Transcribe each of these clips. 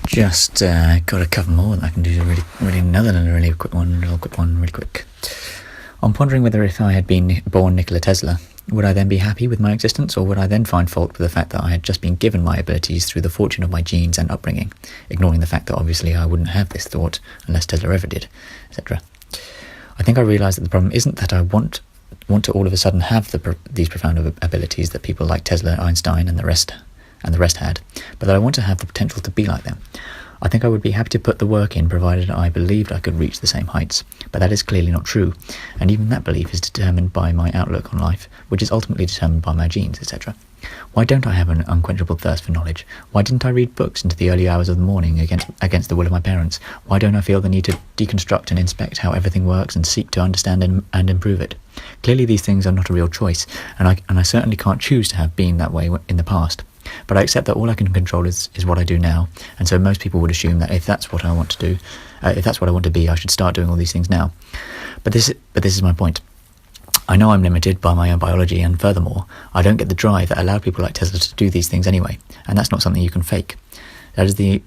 Just got a couple more that I can do. Really another and a really quick one, really quick. I'm pondering whether if I had been born Nikola Tesla, would I then be happy with my existence, or would I then find fault with the fact that I had just been given my abilities through the fortune of my genes and upbringing, ignoring the fact that obviously I wouldn't have this thought unless Tesla ever did, etc. I think I realised that the problem isn't that I want to all of a sudden have these profound abilities that people like Tesla, Einstein, and the rest had, but that I want to have the potential to be like them. I think I would be happy to put the work in provided I believed I could reach the same heights, but that is clearly not true, and even that belief is determined by my outlook on life, which is ultimately determined by my genes, etc. Why don't I have an unquenchable thirst for knowledge? Why didn't I read books into the early hours of the morning against the will of my parents? Why don't I feel the need to deconstruct and inspect how everything works and seek to understand and improve it? Clearly these things are not a real choice, and I certainly can't choose to have been that way in the past. But I accept that all I can control is what I do now, and so most people would assume that if that's what I want to do, if that's what I want to be, I should start doing all these things now. But this is my point. I know I'm limited by my own biology, and furthermore, I don't get the drive that allowed people like Tesla to do these things anyway, and that's not something you can fake. That is the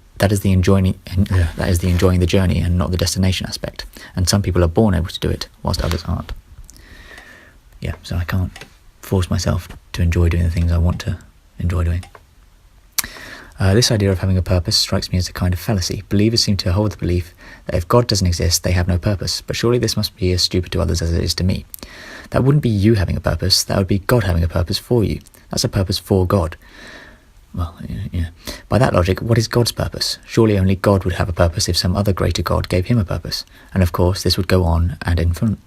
enjoying the journey and not the destination aspect. And some people are born able to do it, whilst others aren't. Yeah, so I can't force myself to enjoy doing the things I want to enjoy doing. This idea of having a purpose strikes me as a kind of fallacy. Believers seem to hold the belief that if God doesn't exist, they have no purpose, but surely this must be as stupid to others as it is to me. That wouldn't be you having a purpose, that would be God having a purpose for you. That's a purpose for God. Well, yeah. By that logic, what is God's purpose? Surely only God would have a purpose if some other greater God gave him a purpose. And of course, this would go on ad infinitum.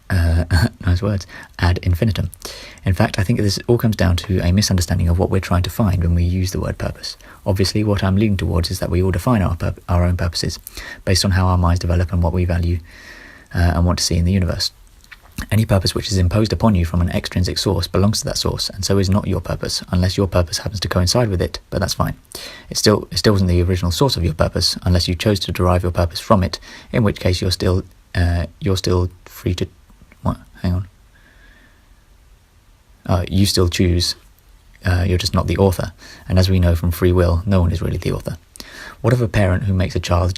In fact, I think this all comes down to a misunderstanding of what we're trying to find when we use the word purpose. Obviously, what I'm leading towards is that we all define our own purposes based on how our minds develop and what we value and want to see in the universe. Any purpose which is imposed upon you from an extrinsic source belongs to that source, and so is not your purpose, unless your purpose happens to coincide with it, but that's fine. It still wasn't the original source of your purpose, unless you chose to derive your purpose from it, in which case you're still free to... What? Hang on. You still choose, you're just not the author, and as we know from free will, no one is really the author. What of a parent who makes a child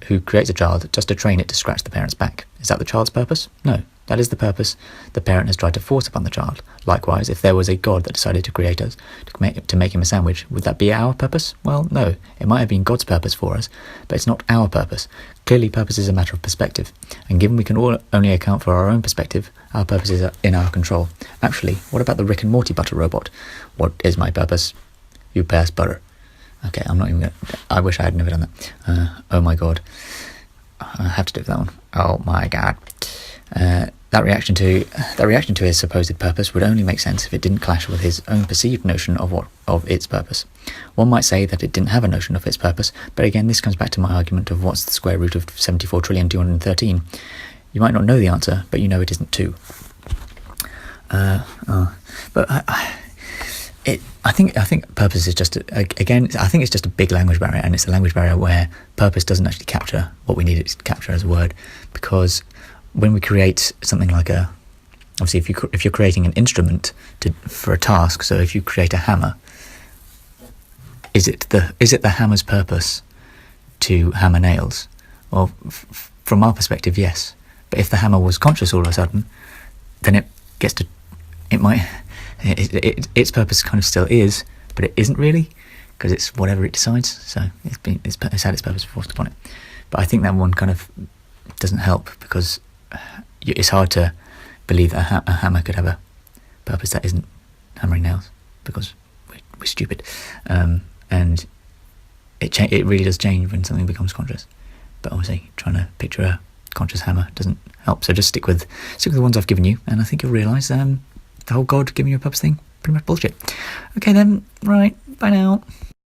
who creates a child just to train it to scratch the parent's back? Is that the child's purpose? No. That is the purpose the parent has tried to force upon the child. Likewise, if there was a God that decided to create us, to make him a sandwich, would that be our purpose? Well, no. It might have been God's purpose for us, but it's not our purpose. Clearly, purpose is a matter of perspective, and given we can all only account for our own perspective, our purpose is in our control. Actually, what about the Rick and Morty butter robot? What is my purpose? You pass butter. Okay, I'm not even going to... I wish I had never done that. Oh my God. I have to do that one. Oh my God. That reaction to his supposed purpose would only make sense if it didn't clash with his own perceived notion of its purpose. One might say that it didn't have a notion of its purpose, but again, this comes back to my argument of what's the square root of 74,213,000,000. You might not know the answer, but you know it isn't 2. I think purpose is just I think it's just a big language barrier, and it's a language barrier where purpose doesn't actually capture what we need it to capture as a word, because when we create something like obviously if you're creating an instrument for a task, so if you create a hammer, is it the hammer's purpose to hammer nails? Well, from our perspective, yes. But if the hammer was conscious all of a sudden, then its purpose kind of still is, but it isn't really, because it's whatever it decides. So it's had its purpose forced upon it. But I think that one kind of doesn't help, because it's hard to believe that a hammer could have a purpose that isn't hammering nails, because we're stupid, and it really does change when something becomes conscious. But obviously, trying to picture a conscious hammer doesn't help. So just stick with the ones I've given you, and I think you'll realise the whole God giving you a purpose thing, pretty much bullshit. Okay then, right, bye now.